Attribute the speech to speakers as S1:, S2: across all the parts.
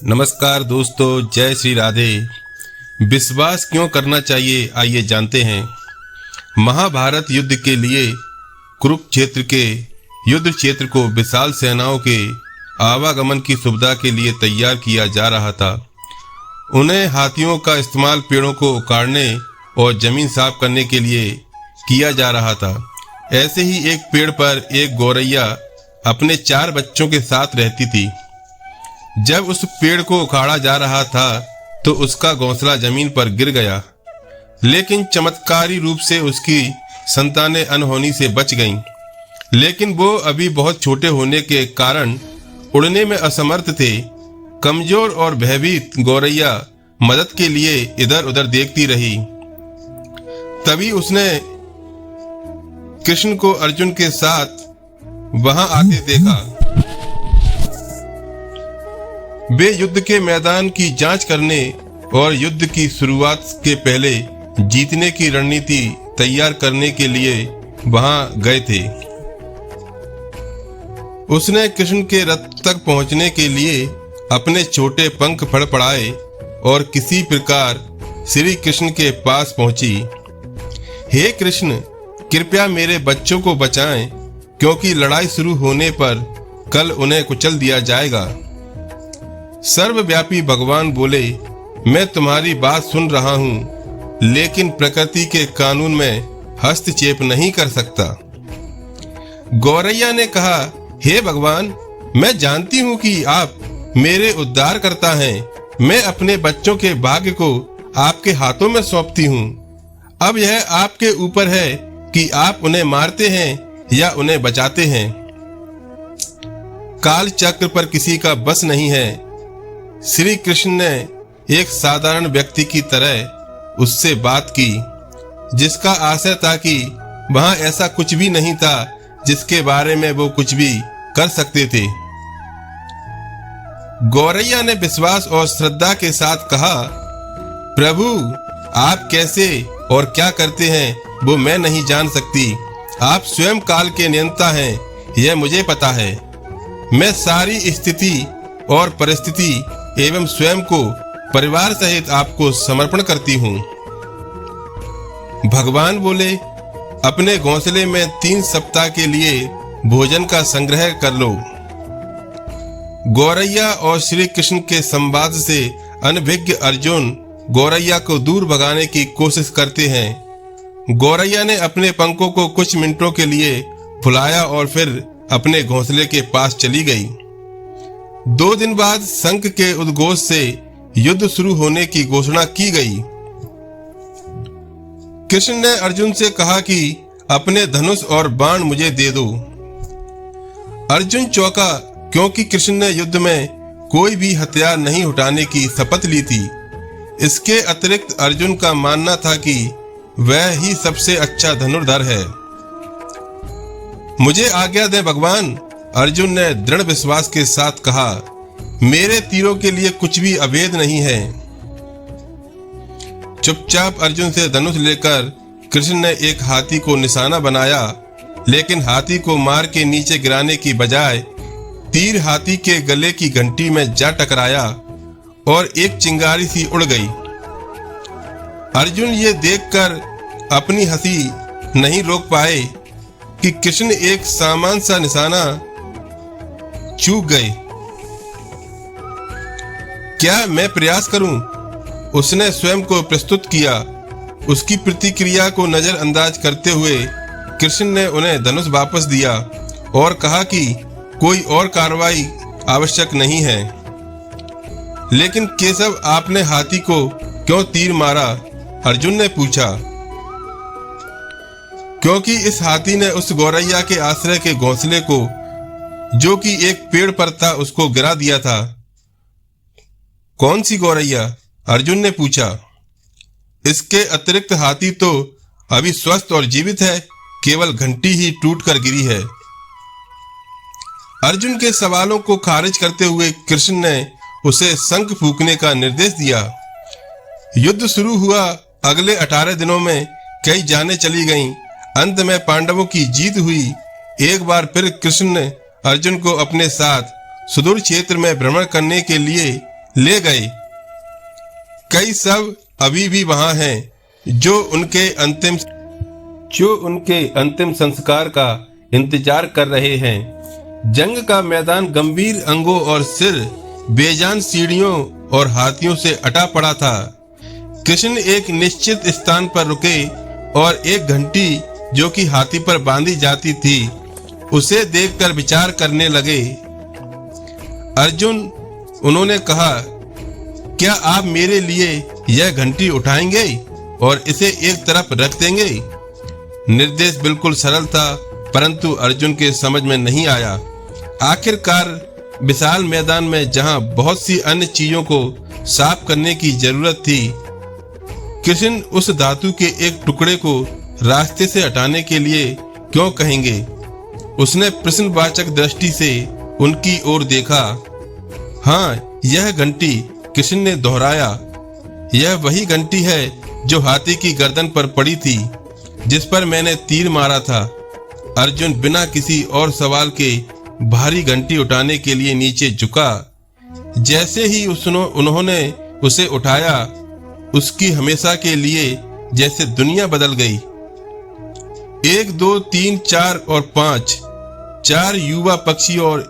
S1: नमस्कार दोस्तों, जय श्री राधे। विश्वास क्यों करना चाहिए, आइए जानते हैं। महाभारत युद्ध के लिए कुरुक्षेत्र के युद्ध क्षेत्र को विशाल सेनाओं के आवागमन की सुविधा के लिए तैयार किया जा रहा था। उन्हें हाथियों का इस्तेमाल पेड़ों को उखाड़ने और जमीन साफ करने के लिए किया जा रहा था। ऐसे ही एक पेड़ पर एक गौरैया अपने 4 बच्चों के साथ रहती थी। जब उस पेड़ को उखाड़ा जा रहा था तो उसका घोंसला जमीन पर गिर गया, लेकिन चमत्कारी रूप से उसकी संतानें अनहोनी से बच गईं। लेकिन वो अभी बहुत छोटे होने के कारण उड़ने में असमर्थ थे। कमजोर और भयभीत गौरैया मदद के लिए इधर उधर देखती रही। तभी उसने कृष्ण को अर्जुन के साथ वहां आते देखा। वे युद्ध के मैदान की जांच करने और युद्ध की शुरुआत के पहले जीतने की रणनीति तैयार करने के लिए वहां गए थे। उसने कृष्ण के रथ तक पहुंचने के लिए अपने छोटे पंख फड़फड़ाए और किसी प्रकार श्री कृष्ण के पास पहुंची। हे कृष्ण, कृपया मेरे बच्चों को बचाएं, क्योंकि लड़ाई शुरू होने पर कल उन्हें कुचल दिया जाएगा। सर्वव्यापी भगवान बोले, मैं तुम्हारी बात सुन रहा हूं, लेकिन प्रकृति के कानून में हस्तक्षेप नहीं कर सकता। गौरैया ने कहा, हे भगवान, मैं जानती हूं कि आप मेरे उद्धारकर्ता हैं। मैं अपने बच्चों के भाग्य को आपके हाथों में सौंपती हूं। अब यह आपके ऊपर है कि आप उन्हें मारते हैं या उन्हें बचाते हैं। काल चक्र पर किसी का बस नहीं है। श्री कृष्ण ने एक साधारण व्यक्ति की तरह उससे बात की, जिसका आशय था कि वहां ऐसा कुछ भी नहीं था जिसके बारे में वो कुछ भी कर सकते थे। गौरैया ने विश्वास और श्रद्धा के साथ कहा, प्रभु, आप कैसे और क्या करते हैं वो मैं नहीं जान सकती। आप स्वयं काल के नियंता हैं, यह मुझे पता है। मैं सारी स्थिति और परिस्थिति एवं स्वयं को परिवार सहित आपको समर्पण करती हूँ। भगवान बोले, अपने घोंसले में 3 सप्ताह के लिए भोजन का संग्रह कर लो। गौरैया और श्री कृष्ण के संवाद से अनभिज्ञ अर्जुन गौरैया को दूर भगाने की कोशिश करते हैं। गौरैया ने अपने पंखों को कुछ मिनटों के लिए फुलाया और फिर अपने घोंसले के पास चली गई। 2 दिन बाद शंख के उद्घोष से युद्ध शुरू होने की घोषणा की गई। कृष्ण ने अर्जुन से कहा कि अपने धनुष और बाण मुझे दे दो। अर्जुन चौंका, क्योंकि कृष्ण ने युद्ध में कोई भी हथियार नहीं उठाने की शपथ ली थी। इसके अतिरिक्त अर्जुन का मानना था कि वह ही सबसे अच्छा धनुर्धर है। मुझे आज्ञा दें भगवान, अर्जुन ने दृढ़ विश्वास के साथ कहा, मेरे तीरों के लिए कुछ भी अवैध नहीं है। चुपचाप अर्जुन से धनुष लेकर कृष्ण ने एक हाथी को निशाना बनाया, लेकिन हाथी को मार के नीचे गिराने की बजाय तीर हाथी के गले की घंटी में जा टकराया और एक चिंगारी सी उड़ गई। अर्जुन ये देखकर अपनी हंसी नहीं रोक पाए कि कृष्ण एक सामान्य सा निशाना चूक गए। क्या मैं प्रयास करूं? उसने स्वयं को प्रस्तुत किया। उसकी प्रतिक्रिया को नजरअंदाज करते हुए कृष्ण ने उन्हें धनुष वापस दिया और कहा कि कोई और कार्रवाई आवश्यक नहीं है। लेकिन केशव, आपने हाथी को क्यों तीर मारा? अर्जुन ने पूछा। क्योंकि इस हाथी ने उस गौरैया के आश्रय के घोंसले को, जो कि एक पेड़ पर था, उसको गिरा दिया था। कौन सी गौरैया? अर्जुन ने पूछा। इसके अतिरिक्त हाथी तो अभी स्वस्थ और जीवित है, केवल घंटी ही टूट कर गिरी है। अर्जुन के सवालों को खारिज करते हुए कृष्ण ने उसे शंख फूंकने का निर्देश दिया। युद्ध शुरू हुआ। अगले 18 दिनों में कई जानें चली गईं। अंत में पांडवों की जीत हुई। एक बार फिर कृष्ण ने अर्जुन को अपने साथ सुदूर क्षेत्र में भ्रमण करने के लिए ले गए। कई सब अभी भी वहां हैं जो उनके अंतिम संस्कार का इंतजार कर रहे हैं। जंग का मैदान गंभीर अंगों और सिर बेजान सीढ़ियों और हाथियों से अटा पड़ा था। कृष्ण एक निश्चित स्थान पर रुके और एक घंटी जो कि हाथी पर बांधी जाती थी उसे देखकर विचार करने लगे। अर्जुन, उन्होंने कहा, क्या आप मेरे लिए यह घंटी उठाएंगे और इसे एक तरफ रख देंगे? निर्देश बिल्कुल सरल था, परंतु अर्जुन के समझ में नहीं आया। आखिरकार विशाल मैदान में जहां बहुत सी अन्य चीजों को साफ करने की जरूरत थी, कृष्ण उस धातु के एक टुकड़े को रास्ते से हटाने के लिए क्यों कहेंगे? उसने प्रश्नवाचक दृष्टि से उनकी ओर देखा। हाँ, यह घंटी, कृष्ण ने दोहराया। यह वही घंटी है जो हाथी की गर्दन पर पड़ी थी, जिस पर मैंने तीर मारा था। अर्जुन बिना किसी और सवाल के भारी घंटी उठाने के लिए नीचे झुका। जैसे ही उन्होंने उसे उठाया, उसकी हमेशा के लिए जैसे दुनिया बदल गई। 1 2 3 4 और 5 4 युवा पक्षी और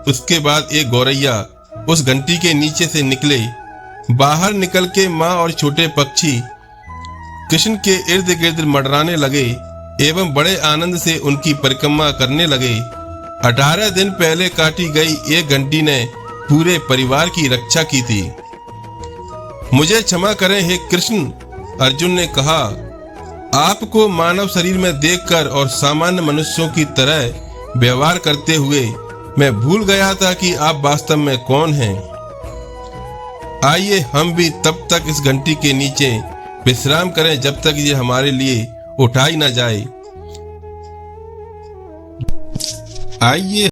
S1: उसके बाद एक गौरैया उस घंटी के नीचे से निकले। बाहर निकल के माँ और छोटे पक्षी कृष्ण के इर्द गिर्द मंडराने लगे एवं बड़े आनंद से उनकी परिक्रमा करने लगे। 18 दिन पहले काटी गई एक घंटी ने पूरे परिवार की रक्षा की थी। मुझे क्षमा करें हे कृष्ण, अर्जुन ने कहा। आपको मानव शरीर में देखकर और सामान्य मनुष्यों की तरह व्यवहार करते हुए मैं भूल गया था कि आप वास्तव में कौन हैं। आइए हम भी तब तक इस घंटी के नीचे विश्राम करें जब तक ये हमारे लिए उठाई न जाए। आइए